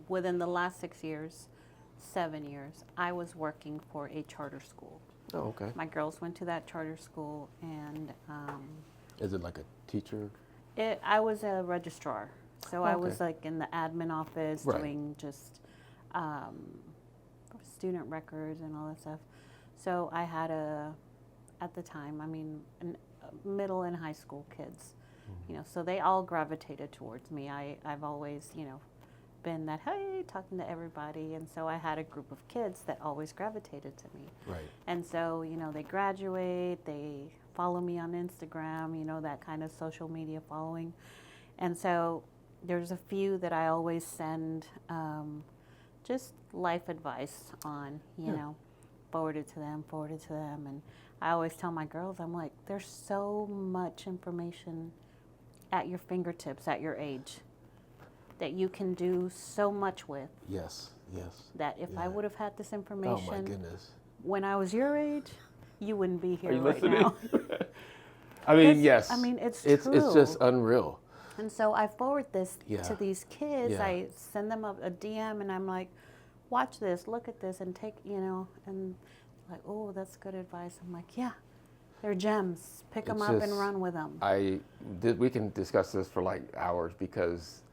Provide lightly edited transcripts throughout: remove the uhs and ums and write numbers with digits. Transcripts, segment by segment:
within the last 7 years, I was working for a charter school. Oh, okay. My girls went to that charter school, and Is it like a teacher? I was a registrar. So I was Okay. like in the admin office Right. doing just student records and all that stuff. So I had at the time, middle and high school kids, so they all gravitated towards me. I've always, been that, hey, talking to everybody. And so I had a group of kids that always gravitated to me. Right. And so, they graduate, they follow me on Instagram, that kind of social media following. And so there's a few that I always send just life advice on, forward it to them. And I always tell my girls, I'm like, there's so much information at your fingertips at your age that you can do so much with. Yes. That if I would have had this information Oh my goodness. when I was your age, you wouldn't be here Are you right listening? now. I mean, yes. It's It's true. just unreal. And so I forward this Yeah. to these kids. Yeah. I send them a DM, and I'm like, watch this, look at this, and take, and like, oh, that's good advice. I'm like, yeah, they're gems. Pick them It's up and just- run with them. We can discuss this for like hours because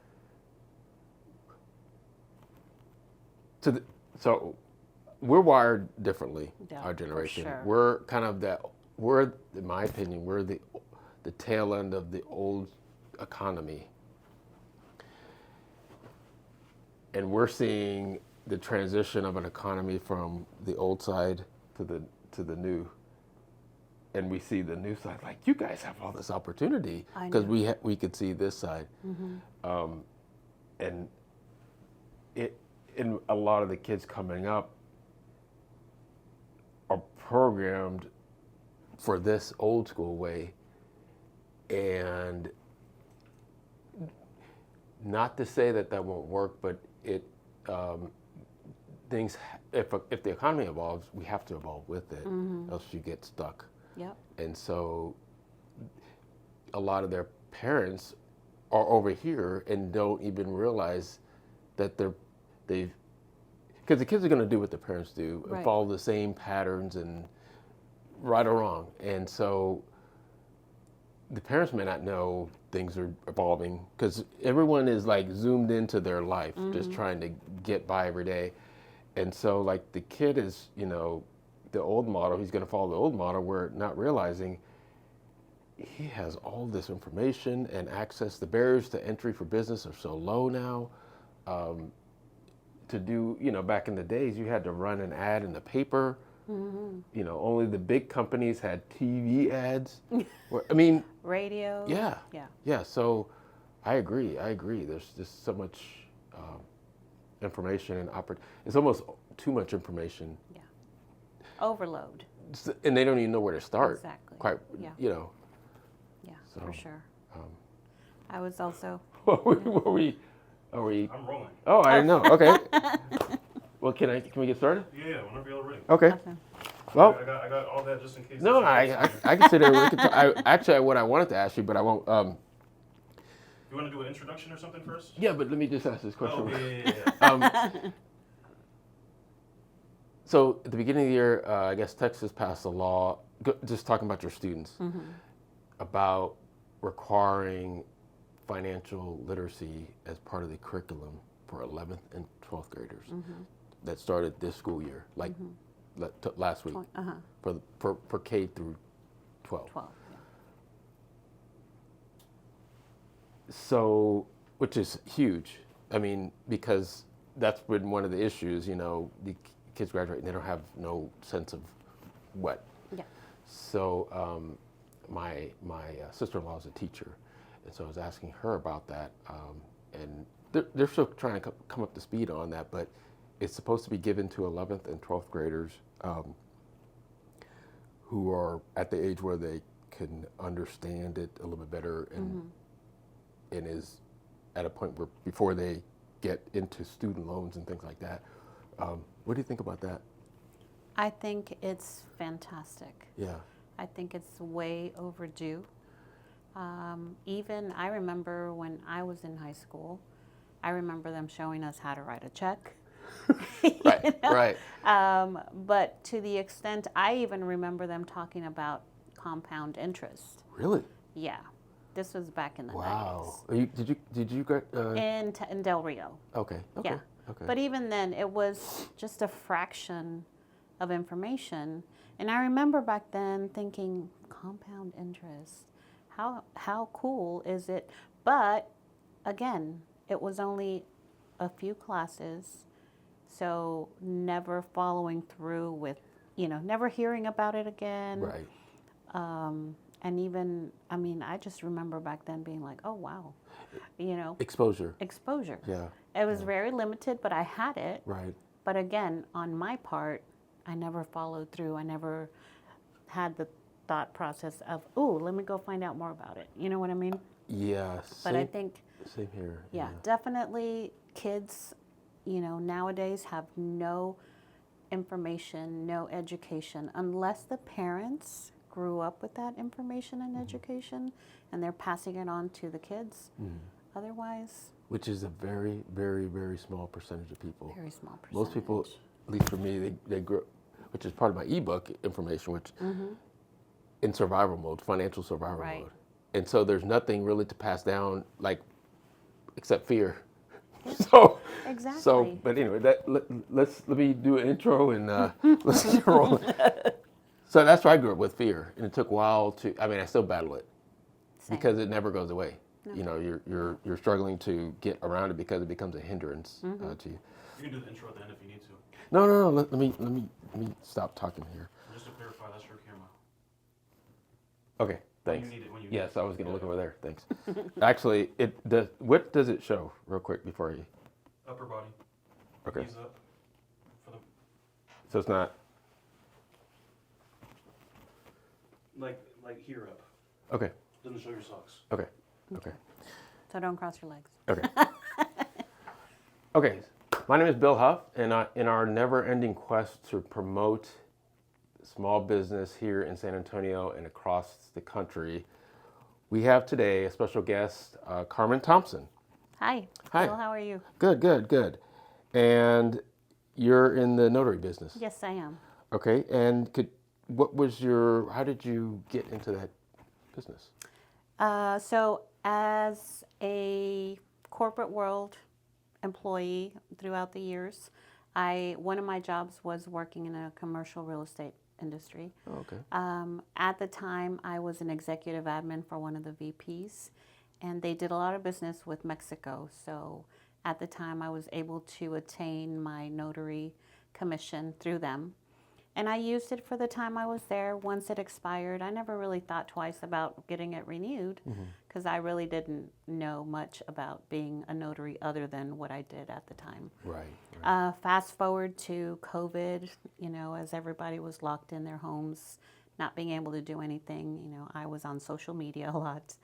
so we're wired differently, Yeah, our for generation. sure. We're kind of in my opinion, we're the tail end of the old economy. And we're seeing the transition of an economy from the old side to the new. And we see the new side, like, you guys have all this opportunity because we could see this side. Mm-hmm. And a lot of the kids coming up are programmed for this old school way, and not to say that won't work, but things, if the economy evolves, we have to evolve with it, else you get stuck. Yep. And so a lot of their parents are over here and don't even realize that because the kids are going to do what the parents do and Right. follow the same patterns, and right or wrong. And so the parents may not know things are evolving because everyone is like zoomed into their life, just trying to get by every day. And so like the kid is, the old model, he's going to follow the old model, where not realizing he has all this information and access. The barriers to entry for business are so low now. To do, back in the days, you had to run an ad in the paper. Mm-hmm. Only the big companies had TV ads. Radio. Yeah. Yeah. So I agree. There's just so much information and it's almost too much information. Yeah. Overload. And they don't even know where to start. Exactly. Quite, Yeah. Yeah, so, for sure. I was also. Are we? I'm rolling. Oh, I didn't know. Okay. Well, can we get started? Yeah, whenever you're ready. Okay. Awesome. Well, I got all that just in case. no, I can sit there. Actually, what I wanted to ask you, but I won't. You want to do an introduction or something first? Yeah, but let me just ask this question. Oh, yeah. So at the beginning of the year, I guess Texas passed a law, just talking about your students, about requiring financial literacy as part of the curriculum for 11th and 12th graders. That started this school year, like last week, for K through 12. 12. Yeah. So, which is huge. I mean, because that's been one of the issues, the kids graduate and they don't have no sense of what. Yeah. So my sister-in-law is a teacher, and so I was asking her about that, and they're still trying to come up to speed on that, but it's supposed to be given to 11th and 12th graders who are at the age where they can understand it a little bit better and is at a point where before they get into student loans and things like that. What do you think about that? I think it's fantastic. Yeah. I think it's way overdue. Even I remember when I was in high school, I remember them showing us how to write a check. Right, right. But to the extent, I even remember them talking about compound interest. Really? Yeah, this was back in the Wow. 90s. Did you get? In Del Rio. Okay. Okay. Yeah. Okay. But even then, it was just a fraction of information. And I remember back then thinking, compound interest, how cool is it? But again, it was only a few classes, so never following through with, never hearing about it again. Right. And even, I just remember back then being like, oh, wow, Exposure. exposure. Yeah. It was very limited, but I had it. Right. But again, on my part, I never followed through. I never had the thought process of, ooh, let me go find out more about it. You know what I mean? Yeah. But I think, Same here. yeah, definitely kids, nowadays have no information, no education, unless the parents grew up with that information and education and they're passing it on to the kids. Otherwise, Which is a very, very, very small percentage of people. very small percentage. Most people, at least for me, they grow, which is part of my ebook information, which in survival mode, financial survival Right. mode. And so there's nothing really to pass down, like, except fear. So, Exactly. but anyway, let me do an intro and let's get rolling. So that's where I grew up, with fear, and it took a while I still battle it Same. because it never goes away. You're struggling to get around it because it becomes a hindrance to you. You can do the intro at the end if you need to. No. Let me stop talking here. Just to clarify, that's your camera. Okay, thanks. When you need it, when you Yes, need it. I was going to look over there. Thanks. Actually, what does it show, real quick, before you? Upper body. Okay. Knees up. For the, So it's not. like here up. Okay. Doesn't show your socks. Okay. Okay. So don't cross your legs. Okay. Okay. My name is Bill Huff, and in our never-ending quest to promote small business here in San Antonio and across the country, we have today a special guest, Carmen Thompson. Hi. Hi. Bill, how are you? Good. And you're in the notary business. Yes, I am. Okay. And how did you get into that business? So as a corporate world employee throughout the years, one of my jobs was working in a commercial real estate industry. Oh, okay. At the time, I was an executive admin for one of the VPs, and they did a lot of business with Mexico. So at the time, I was able to attain my notary commission through them. And I used it for the time I was there. Once it expired, I never really thought twice about getting it renewed because I really didn't know much about being a notary other than what I did at the time. Right. Fast forward to COVID, as everybody was locked in their homes, not being able to do anything, I was on social media a lot.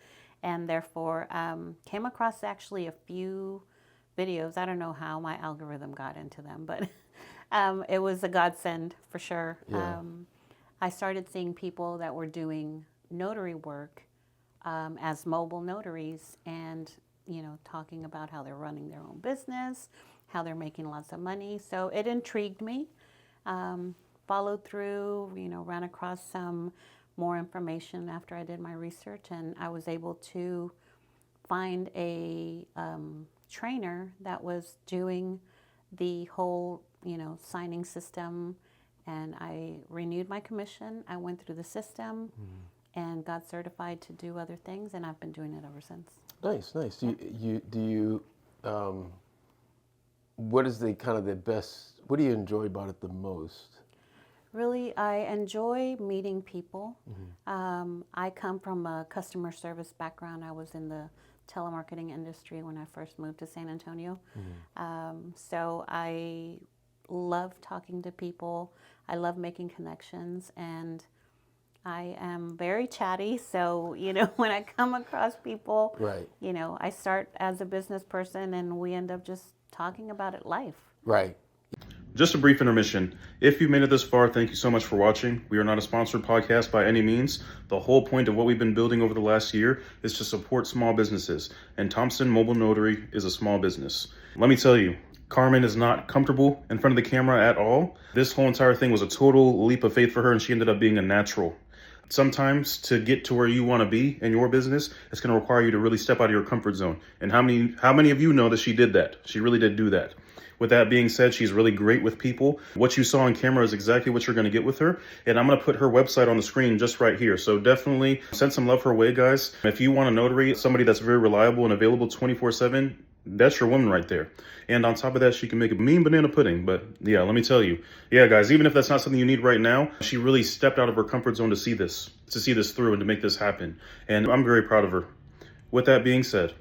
And therefore, came across actually a few videos. I don't know how my algorithm got into them, but it was a godsend for sure. Yeah. I started seeing people that were doing notary work as mobile notaries and, talking about how they're running their own business, how they're making lots of money. So it intrigued me. Followed through, ran across some more information after I did my research, and I was able to find a trainer that was doing the whole, signing system, and I renewed my commission. I went through the system and got certified to do other things, and I've been doing it ever since. Nice. What is the best? What do you enjoy about it the most? Really, I enjoy meeting people. I come from a customer service background. I was in the telemarketing industry when I first moved to San Antonio. So I love talking to people. I love making connections, and I am very chatty. So, when I come across people, Right. I start as a business person and we end up just talking about life. Right. Just a brief intermission. If you've made it this far, thank you so much for watching. We are not a sponsored podcast by any means. The whole point of what we've been building over the last year is to support small businesses, and Thompson Mobile Notary is a small business. Let me tell you, Carmen is not comfortable in front of the camera at all. This whole entire thing was a total leap of faith for her, and she ended up being a natural. Sometimes to get to where you want to be in your business, it's going to require you to really step out of your comfort zone. And how many of you know that she did that? She really did do that. With that being said, she's really great with people. What you saw on camera is exactly what you're going to get with her. And I'm going to put her website on the screen just right here. So definitely send some love her way, guys. If you want a notary, somebody that's very reliable and available 24/7, that's your woman right there. And on top of that, she can make a mean banana pudding. But yeah, let me tell you. Yeah, guys, even if that's not something you need right now, she really stepped out of her comfort zone to see this through and to make this happen. And I'm very proud of her. With that being said,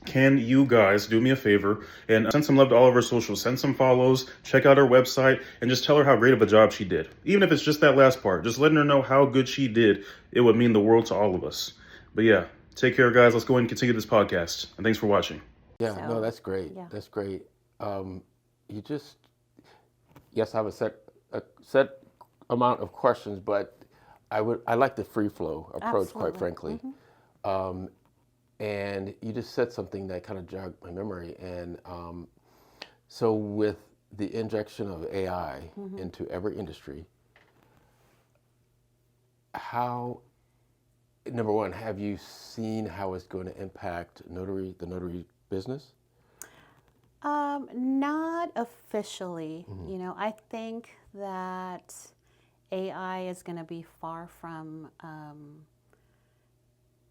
can you guys do me a favor and send some love to all of her socials, send some follows, check out her website, and just tell her how great of a job she did. Even if it's just that last part, just letting her know how good she did, it would mean the world to all of us. But yeah, take care, guys. Let's go ahead and continue this podcast. And thanks for watching. Yeah, So, no, that's great. yeah. That's great. Yes, I have a set amount of questions, but I like the free flow approach, quite Absolutely. frankly. And you just said something that kind of jogged my memory. And so with the injection of AI into every industry, number one, have you seen how it's going to impact the notary business? Not officially. I think that AI is going to be far from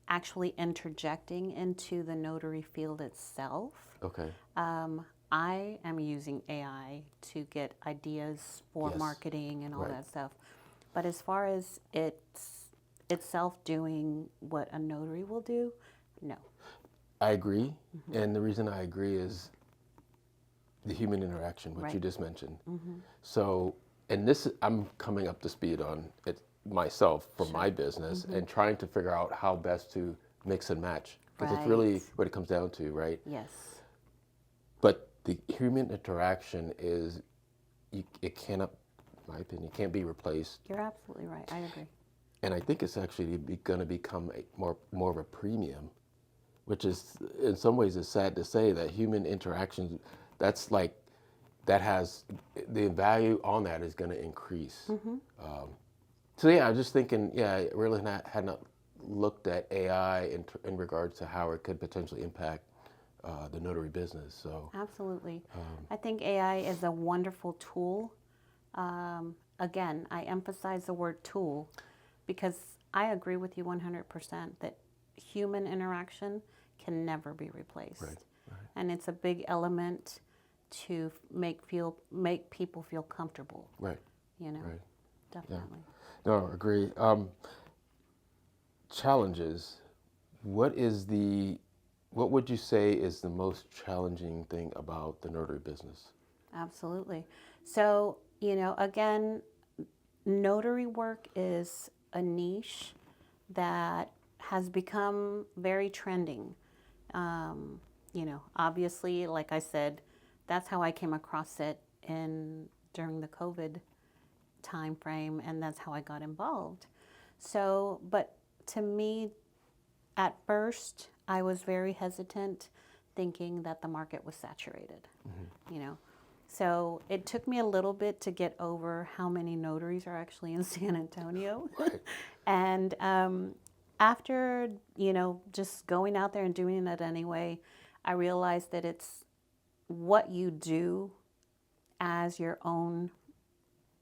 actually interjecting into the notary field itself. Okay. I am using AI to get ideas for Yes. marketing and all Right. that stuff. But as far as itself doing what a notary will do, no. I agree. And the reason I agree is the human interaction, which you Right. just mentioned. So, and I'm coming up to speed on it myself for my business and trying to figure out how best to mix and match. Because it's really Right. what it comes down to, right? Yes. But the human interaction it cannot, in my opinion, can't be replaced. You're absolutely right. I agree. And I think it's actually going to become more of a premium, which is, in some ways, it's sad to say that human interactions, that has, the value on that is going to increase. So yeah, I was just thinking, I really had not looked at AI in regards to how it could potentially impact the notary business. So Absolutely. I think AI is a wonderful tool. Again, I emphasize the word tool because I agree with you 100% that human interaction can never be replaced. Right. And it's a big element to make people feel comfortable, Right. Right. Definitely. No, agree. Challenges. What would you say is the most challenging thing about the notary business? Absolutely. So, again, notary work is a niche that has become very trending. Obviously, like I said, that's how I came across it during the COVID time frame, and that's how I got involved. So, but to me, at first, I was very hesitant, thinking that the market was saturated. So it took me a little bit to get over how many notaries are actually in San Antonio. Right. And after, just going out there and doing it anyway, I realized that it's what you do as your own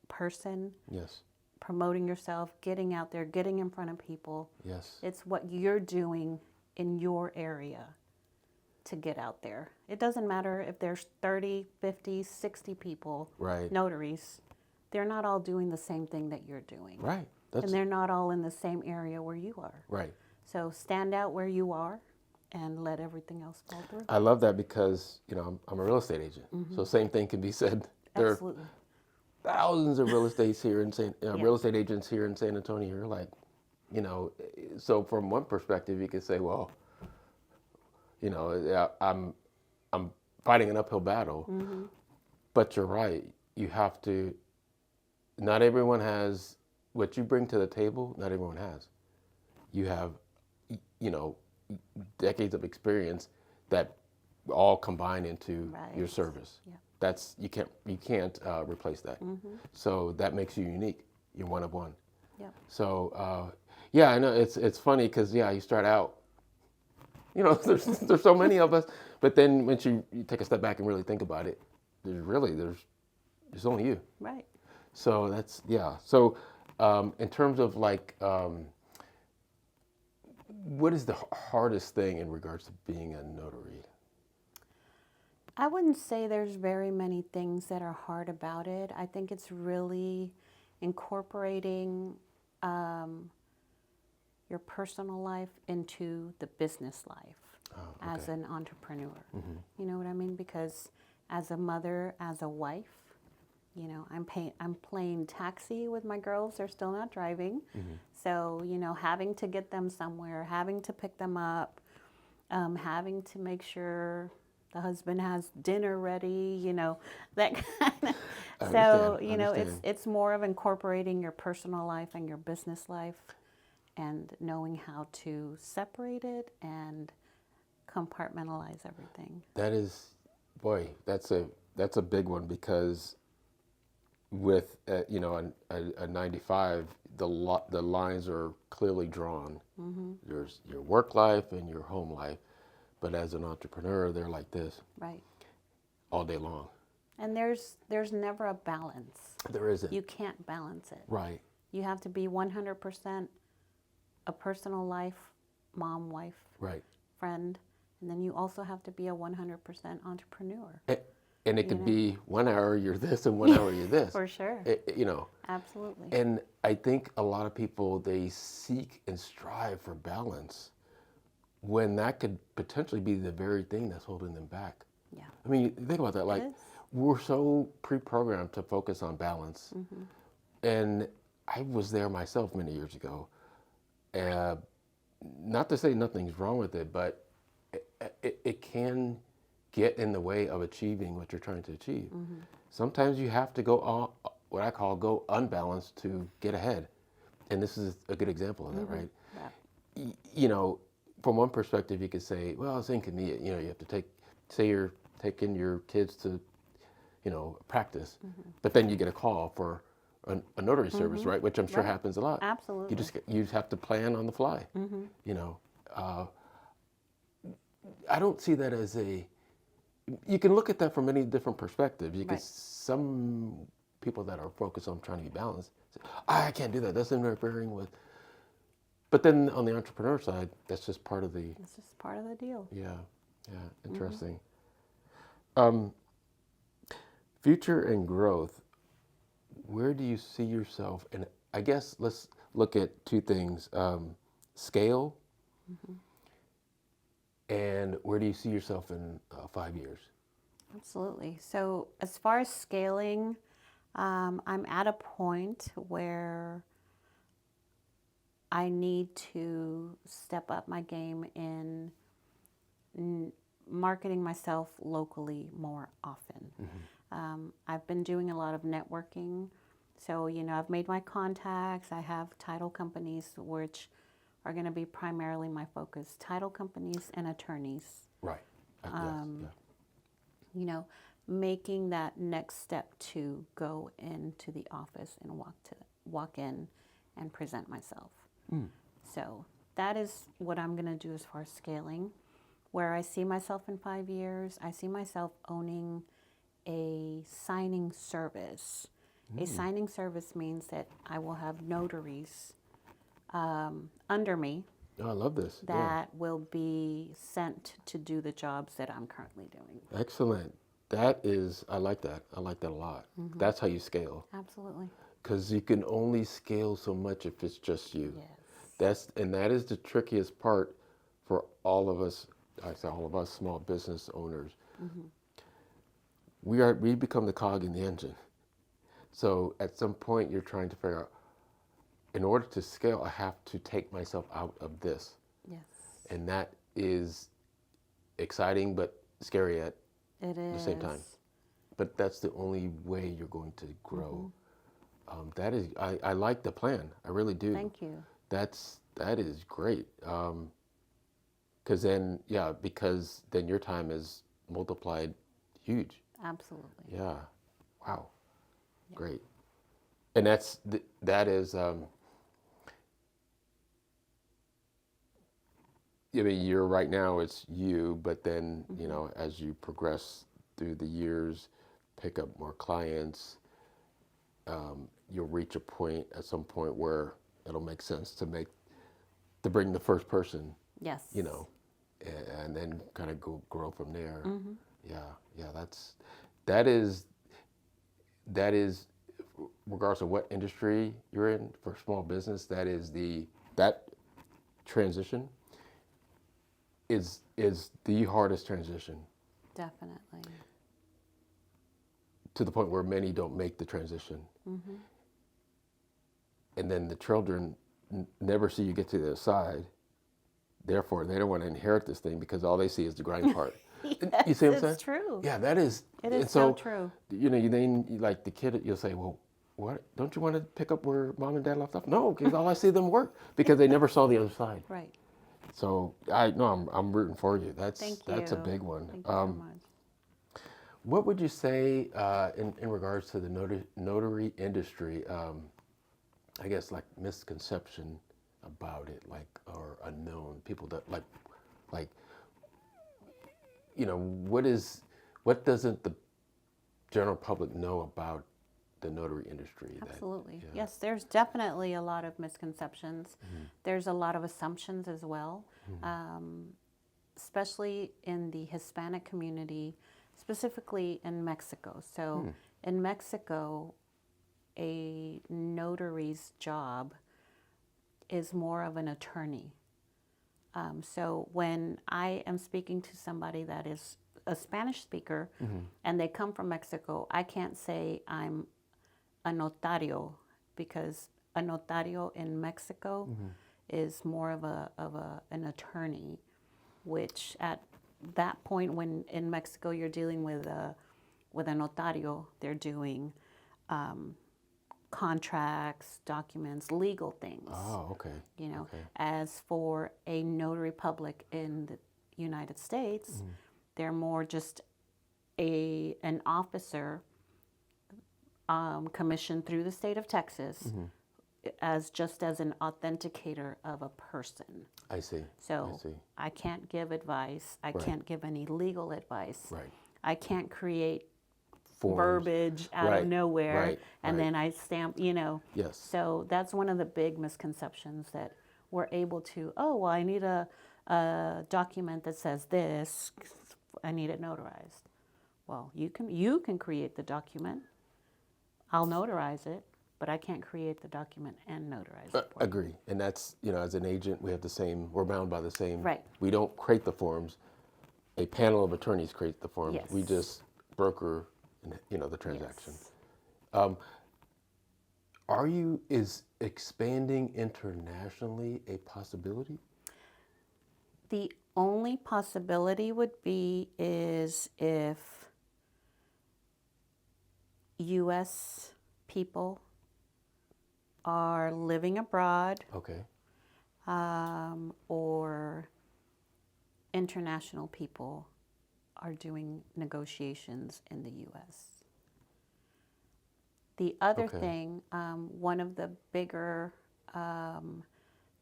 person, Yes. promoting yourself, getting out there, getting in front of people. Yes. It's what you're doing in your area to get out there. It doesn't matter if there's 30, 50, 60 people, Right. notaries. They're not all doing the same thing that you're doing. Right. And they're not all in the same area where you are. Right. So stand out where you are and let everything else fall through. I love that because, I'm a real estate agent. So same thing can be said. There Absolutely. are thousands of real estate Yeah. real estate agents here in San Antonio. You're like, so from one perspective, you could say, well, I'm fighting an uphill battle. But you're right. you have to, not everyone has what you bring to the table, not everyone has. You have, you know, decades of experience that all combine into your Right. service. Yeah. That's, you can't replace that. So that makes you unique. You're one of one. Yep. So yeah, I know it's funny because yeah, you start out, you know, there's so many of us, but then once you take a step back and really think about it, there's only you. Right. So that's, yeah. So in terms of like, what is the hardest thing in regards to being a notary? I wouldn't say there's very many things that are hard about it. I think it's really incorporating your personal life into the business life as an entrepreneur. You know what I mean? Because as a mother, as a wife, you know, I'm playing taxi with my girls. They're still not driving. So, you know, having to get them somewhere, having to pick them up, having to make sure the husband has dinner ready, you know, that kind of. So, you know, it's more of incorporating your personal life and your business life and knowing how to separate it and compartmentalize everything. That is, boy, that's a big one because with you know a 95, the lines are clearly drawn. There's your work life and your home life, but as an entrepreneur, they're like this Right. all day long. And there's never a balance. There isn't. You can't balance it. Right. You have to be 100% a personal life, mom, wife, Right. friend, and then you also have to be a 100% entrepreneur. And it could be 1 hour you're this and 1 hour you're this. For sure. You know. Absolutely. And I think a lot of people, they seek and strive for balance when that could potentially be the very thing that's holding them back. Yeah. I mean, think about that. Like, is. we're so pre-programmed to focus on balance. And I was there myself many years ago. Not to say nothing's wrong with it, but it can get in the way of achieving what you're trying to achieve. Sometimes you have to go what I call go unbalanced to get ahead. And this is a good example of that, right? Yeah. You know, from one perspective, you could say, well, it's inconvenient. You know, you have to say you're taking your kids to, you know, practice, but then you get a call for a notary service, right? Which I'm sure happens a lot. Absolutely. You just have to plan on the fly. You know, I don't see that as you can look at that from many different perspectives. You can, some people that are focused on trying to be balanced say, I can't do that. That's interfering with. But then on the entrepreneur side, that's just part of the. It's just part of the deal. Yeah, interesting. Future and growth. Where do you see yourself? And I guess let's look at two things: scale, and where do you see yourself in 5 years? Absolutely. So as far as scaling, I'm at a point where I need to step up my game in marketing myself locally more often. I've been doing a lot of networking. So, you know, I've made my contacts. I have title companies, which are going to be primarily my focus. Title companies and attorneys. Right. You know, making that next step to go into the office and walk in and present myself. So that is what I'm going to do as far as scaling. Where I see myself in 5 years, I see myself owning a signing service. A signing service means that I will have notaries under me. Oh, I love this. That will be sent to do the jobs that I'm currently doing. Excellent. That is, I like that. I like that a lot. That's how you scale. Absolutely. Because you can only scale so much if it's just you. Yes. That is the trickiest part for all of us. I say all of us small business owners. We become the cog in the engine. So at some point you're trying to figure out, in order to scale, I have to take myself out of this. Yes. And that is exciting but scary at the same time. but that's the only way you're going to grow. That is, I like the plan. I really do. Thank you. That is great. Because then your time is multiplied huge. Absolutely. Yeah. Wow. Great. And that is, I mean, you're right now, it's you, but then, you know, as you progress through the years, pick up more clients, you'll reach a point at some point where it'll make sense to bring the first person, Yes. you know, and then kind of grow from there. Yeah, that is, regardless of what industry you're in, for small business, that transition is the hardest transition, Definitely. to the point where many don't make the transition. And then the children never see you get to the other side. Therefore, they don't want to inherit this thing because all they see is the grind part. Yes, You see what I'm saying? it's true. Yeah, that is. It is and so true. You know, like the kid, you'll say, well, what? Don't you want to pick up where mom and dad left off? No, because all I see them work, because they never saw the other side. Right. So I'm rooting for you. That's a big one. Thank you so much. What would you say in regards to the notary industry? I guess like misconception about it, like, or unknown people that like, you know, what doesn't the general public know about the notary industry? Absolutely. Yes, there's definitely a lot of misconceptions. There's a lot of assumptions as well, especially in the Hispanic community, specifically in Mexico. So in Mexico, a notary's job is more of an attorney. So when I am speaking to somebody that is a Spanish speaker and they come from Mexico, I can't say I'm a notario, because a notario in Mexico is more of an attorney, which at that point, when in Mexico you're dealing with a notario, they're doing contracts, documents, legal things. Oh, okay. You know, Okay. as for a notary public in the United States, they're more just an officer commissioned through the state of Texas as an authenticator of a person. I see. So I see. I can't give advice. I can't give any legal advice. Right. I can't create Forms. verbiage out of nowhere and right. then I stamp, you know. Yes. So that's one of the big misconceptions, that we're able to, oh, well, I need a document that says this, I need it notarized. Well, you can create the document. I'll notarize it, but I can't create the document and notarize it. Agree. And that's, you know, as an agent, we have we're bound by the same. Right. We don't create the forms. A panel of attorneys create the forms. Yes. We just broker, you know, the transaction. Yes. Is expanding internationally a possibility? The only possibility would be is if U.S. people are living abroad, Okay. or international people are doing negotiations in the U.S. The other thing, one of the bigger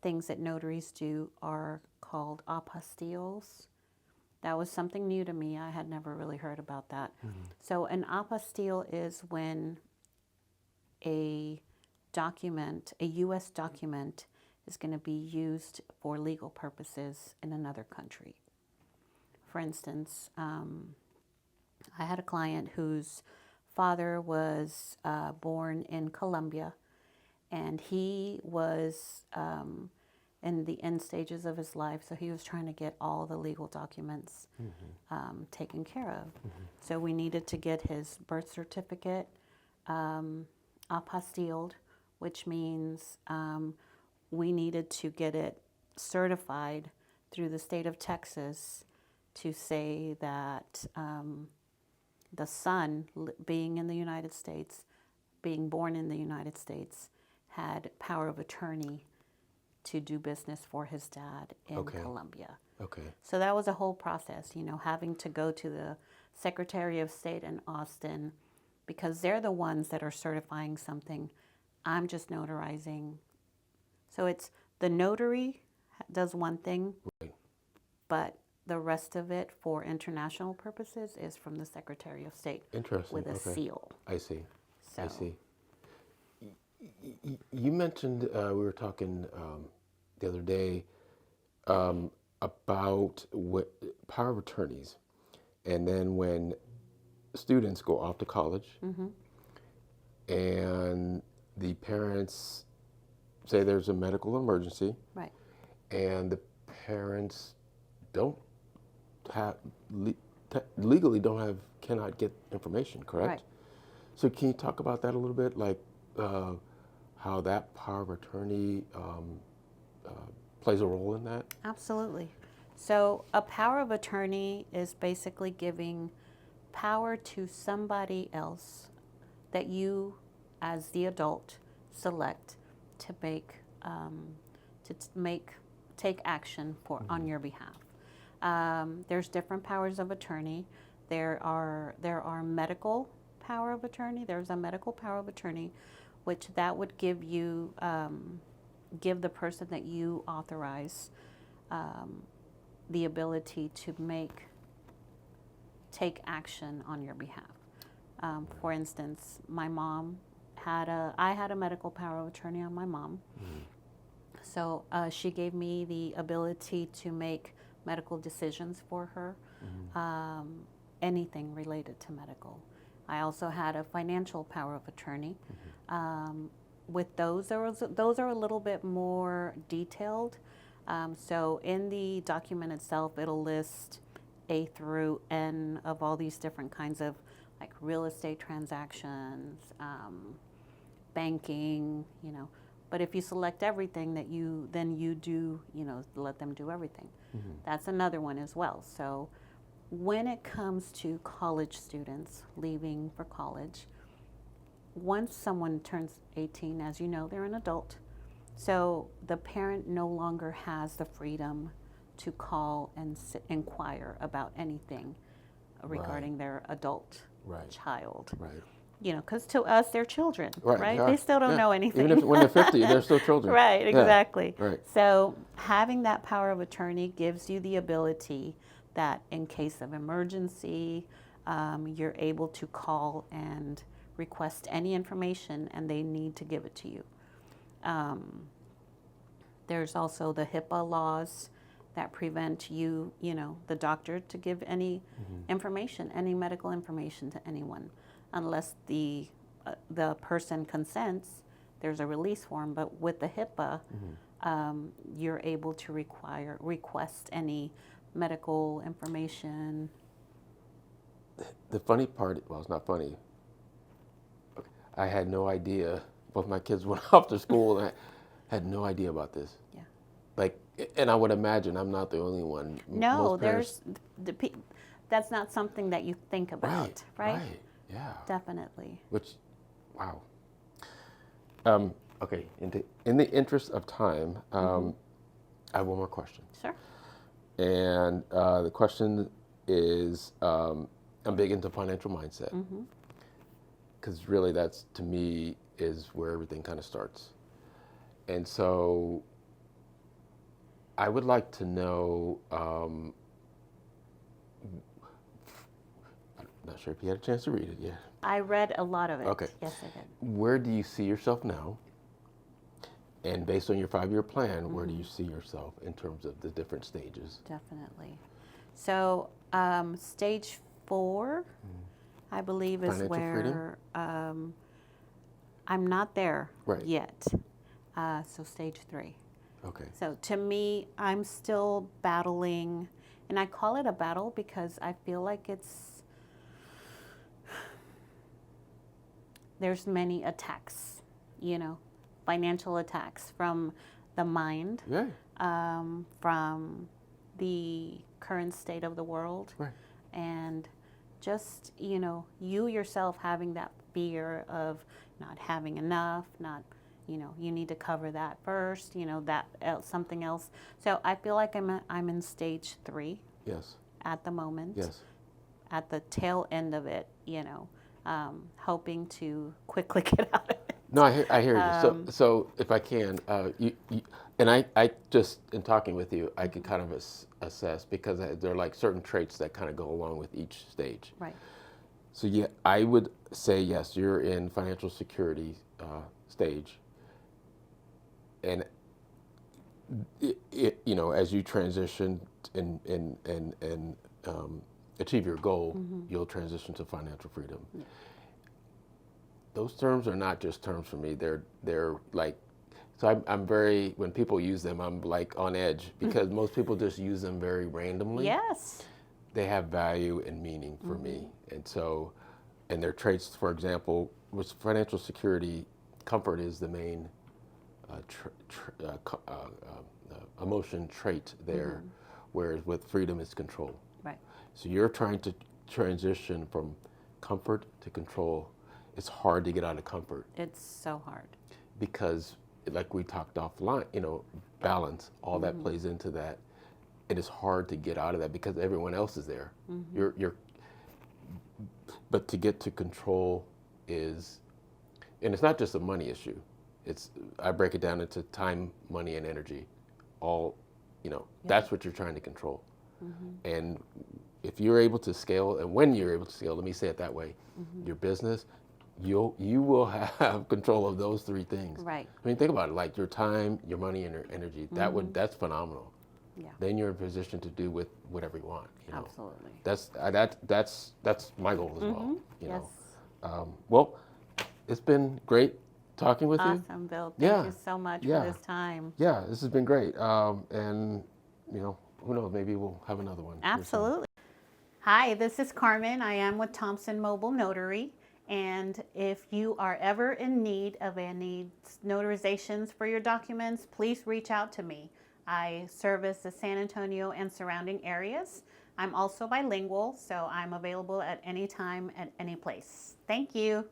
things that notaries do are called apostilles. That was something new to me. I had never really heard about that. So an apostille is when a document, a U.S. document, is going to be used for legal purposes in another country. For instance, I had a client whose father was born in Colombia, and he was in the end stages of his life, so he was trying to get all the legal documents taken care of. So we needed to get his birth certificate apostilled, which means we needed to get it certified through the state of Texas to say that the son, being in the United States, being born in the United States, had power of attorney to do business for his dad in Colombia. Okay. So that was a whole process, having to go to the Secretary of State in Austin, because they're the ones that are certifying something. I'm just notarizing. So it's the notary does one thing, Right. but the rest of it for international purposes is from the Secretary of State. Interesting. With a Okay. seal. I see. So. I see. You mentioned, we were talking the other day about power of attorneys. And then when students go off to college and the parents say there's a medical emergency, Right. and the parents don't have, legally cannot get information, correct? Right. So can you talk about that a little bit, like how that power of attorney plays a role in that? Absolutely. So a power of attorney is basically giving power to somebody else that you, as the adult, select to take action for on your behalf. There's different powers of attorney. There are medical power of attorney. There's a medical power of attorney, which that would give you give the person that you authorize the ability to take action on your behalf. For instance, my mom I had a medical power of attorney on my mom. So she gave me the ability to make medical decisions for her, anything related to medical. I also had a financial power of attorney. With those are a little bit more detailed. So in the document itself, it'll list A through N of all these different kinds of like real estate transactions, banking, But if you select everything then you do, let them do everything. That's another one as well. So when it comes to college students leaving for college, once someone turns 18, as you know, they're an adult. So the parent no longer has the freedom to call and inquire about anything regarding their adult child. Right. Because to us, they're children, right? Yeah. They still don't know anything. Even if when they're 50, they're still children. Right, exactly. Yeah. Right. So having that power of attorney gives you the ability that in case of emergency, you're able to call and request any information and they need to give it to you. There's also the HIPAA laws that prevent you, the doctor, to give any information, any medical information to anyone, unless the person consents. There's a release form, but with the HIPAA, you're able to request any medical information. The funny part, well, it's not funny. I had no idea. Both my kids went off to school, and I had no idea about this. Yeah. And I would imagine I'm not the only one. No, Most parents, that's not something that you think about, right? Right. Yeah. Definitely. Which, wow. Okay. In the interest of time, I have one more question. Sure. And the question is, I'm big into financial mindset. Because really that's, to me, is where everything kind of starts. And so I would like to know, I'm not sure if you had a chance to read it yet. I read a lot of it. Okay. Yes, I did. Where do you see yourself now? And based on your 5-year plan, where do you see yourself in terms of the different stages? Definitely. So stage 4, I believe, is Financial where I'm not there yet. So stage 3. Okay. So to me, I'm still battling, and I call it a battle because I feel like there's many attacks, financial attacks from the mind, from the current state of the world, and just, you know, you yourself having that fear of not having enough, not, you know, you need to cover that first, you know, that something else. So I feel like I'm in stage 3 Yes. at the moment. Yes. At the tail end of it, you know, hoping to quickly get out of it. No, I hear you. So if I can, and I just in talking with you, I could kind of assess, because there are like certain traits that kind of go along with each stage. Right. So yeah, I would say yes, you're in financial security stage, and you know, as you transition and achieve your goal, you'll transition to financial freedom. Yeah. Those terms are not just terms for me. They're like, so I'm very, when people use them, I'm like on edge, because most people just use them very randomly. Yes. They have value and meaning for me. And so, and their traits, for example, with financial security, comfort is the main emotion trait there, whereas with freedom is control. Right. So you're trying to transition from comfort to control. It's hard to get out of comfort. It's so hard. Because, like we talked offline, you know, balance, all that plays into that. It is hard to get out of that because everyone else is there. But to get to control is, and it's not just a money issue. I break it down into time, money, and energy. All, you know, that's what you're trying to control. And if you're able to scale, and when you're able to scale, let me say it that way, your business, you will have control of those 3 things. Right. I mean, think about it, like your time, your money, and your energy. That's phenomenal. Yeah. Then you're in a position to do with whatever you want. You know? Absolutely. That's my goal as well. You Yes. know. Well, it's been great talking with you. Awesome, Bill. Thank you so much for this time. Yeah, this has been great. And you know, who knows? Maybe we'll have another one. Absolutely. Hi, this is Carmen. I am with Thompson Mobile Notary. And if you are ever in need of any notarizations for your documents, please reach out to me. I service the San Antonio and surrounding areas. I'm also bilingual, so I'm available at any time, at any place. Thank you.